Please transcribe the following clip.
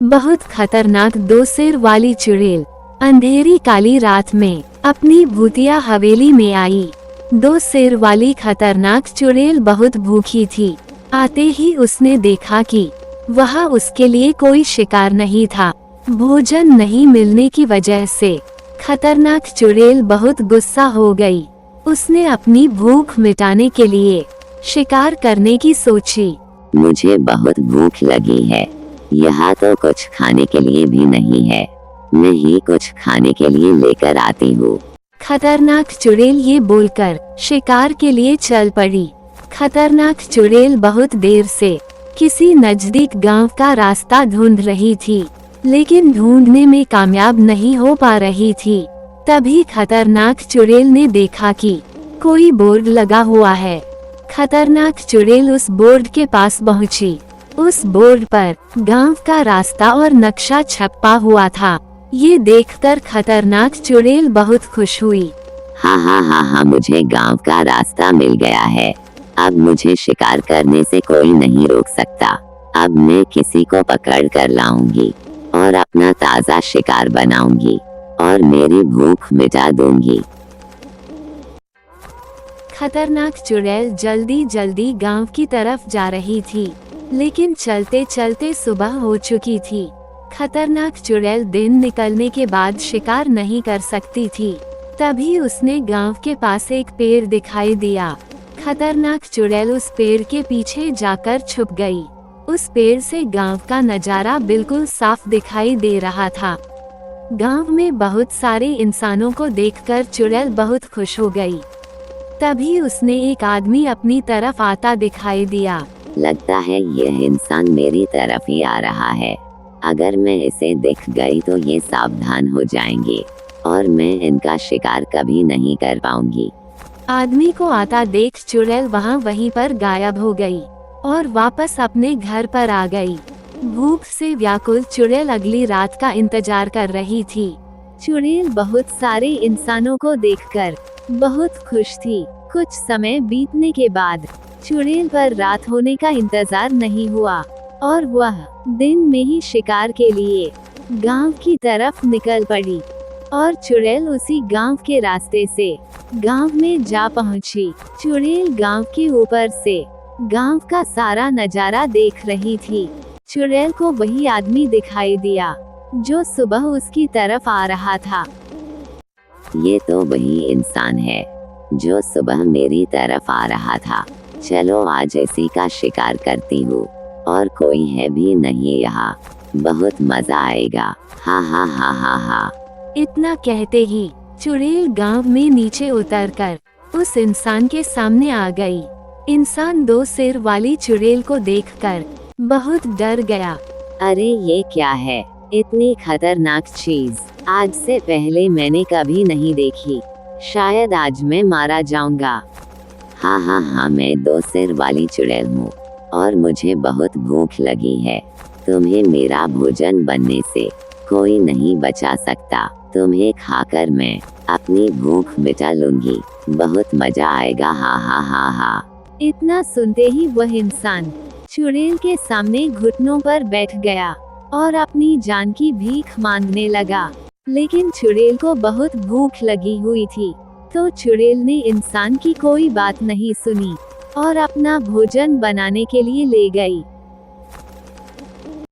बहुत खतरनाक दो सिर वाली चुड़ैल अंधेरी काली रात में अपनी भूतिया हवेली में आई। दो सिर वाली खतरनाक चुड़ैल बहुत भूखी थी। आते ही उसने देखा कि वहाँ उसके लिए कोई शिकार नहीं था। भोजन नहीं मिलने की वजह से खतरनाक चुड़ैल बहुत गुस्सा हो गई। उसने अपनी भूख मिटाने के लिए शिकार करने की सोची। मुझे बहुत भूख लगी है, यहाँ तो कुछ खाने के लिए भी नहीं है। मैं ही कुछ खाने के लिए लेकर आती हूँ। खतरनाक चुड़ैल ये बोलकर शिकार के लिए चल पड़ी। खतरनाक चुड़ैल बहुत देर से किसी नजदीक गांव का रास्ता ढूंढ रही थी, लेकिन ढूंढने में कामयाब नहीं हो पा रही थी। तभी खतरनाक चुड़ैल ने देखा कि कोई बोर्ड लगा हुआ है। खतरनाक चुड़ैल उस बोर्ड के पास पहुंची। उस बोर्ड पर गांव का रास्ता और नक्शा छपा हुआ था। ये देखकर खतरनाक चुड़ैल बहुत खुश हुई। हाँ, मुझे गांव का रास्ता मिल गया है। अब मुझे शिकार करने से कोई नहीं रोक सकता। अब मैं किसी को पकड़ कर लाऊंगी और अपना ताज़ा शिकार बनाऊंगी और मेरी भूख मिटा दूंगी। खतरनाक चुड़ैल जल्दी जल्दी गांव की तरफ जा रही थी, लेकिन चलते चलते सुबह हो चुकी थी। खतरनाक चुड़ैल दिन निकलने के बाद शिकार नहीं कर सकती थी। तभी उसने गांव के पास एक पेड़ दिखाई दिया। खतरनाक चुड़ैल उस पेड़ के पीछे जाकर छुप गई। उस पेड़ से गांव का नजारा बिल्कुल साफ दिखाई दे रहा था। गांव में बहुत सारे इंसानों को देखकर चुड़ैल बहुत खुश हो गई। तभी उसने एक आदमी अपनी तरफ आता दिखाई दिया। लगता है यह इंसान मेरी तरफ ही आ रहा है। अगर मैं इसे दिख गई तो ये सावधान हो जाएंगे और मैं इनका शिकार कभी नहीं कर पाऊंगी। आदमी को आता देख चुड़ैल वहीं पर गायब हो गई और वापस अपने घर पर आ गई। भूख से व्याकुल चुड़ैल अगली रात का इंतजार कर रही थी। चुड़ैल बहुत सारे इंसानों को देखकर बहुत खुश थी। कुछ समय बीतने के बाद चुड़ैल पर रात होने का इंतजार नहीं हुआ और वह दिन में ही शिकार के लिए गांव की तरफ निकल पड़ी। और चुड़ैल उसी गांव के रास्ते से गांव में जा पहुंची। चुड़ैल गांव के ऊपर से गांव का सारा नजारा देख रही थी। चुड़ैल को वही आदमी दिखाई दिया जो सुबह उसकी तरफ आ रहा था। ये तो वही इंसान है जो सुबह मेरी तरफ आ रहा था। चलो आज इसी का शिकार करती हूँ और कोई है भी नहीं यहाँ। बहुत मजा आएगा। हा। इतना कहते ही चुड़ैल गांव में नीचे उतरकर उस इंसान के सामने आ गई। इंसान दो सिर वाली चुड़ैल को देखकर बहुत डर गया। अरे ये क्या है? इतनी खतरनाक चीज आज से पहले मैंने कभी नहीं देखी। शायद आज मैं मारा जाऊंगा। हाँ, मैं दो सिर वाली चुड़ैल हूँ और मुझे बहुत भूख लगी है। तुम्हें मेरा भोजन बनने से कोई नहीं बचा सकता। तुम्हें खाकर मैं अपनी भूख मिटा लूंगी। बहुत मजा आएगा। हा। इतना सुनते ही वह इंसान चुड़ैल के सामने घुटनों पर बैठ गया और अपनी जान की भीख मांगने लगा। लेकिन चुड़ैल को बहुत भूख लगी हुई थी, तो चुड़ैल ने इंसान की कोई बात नहीं सुनी और अपना भोजन बनाने के लिए ले गई।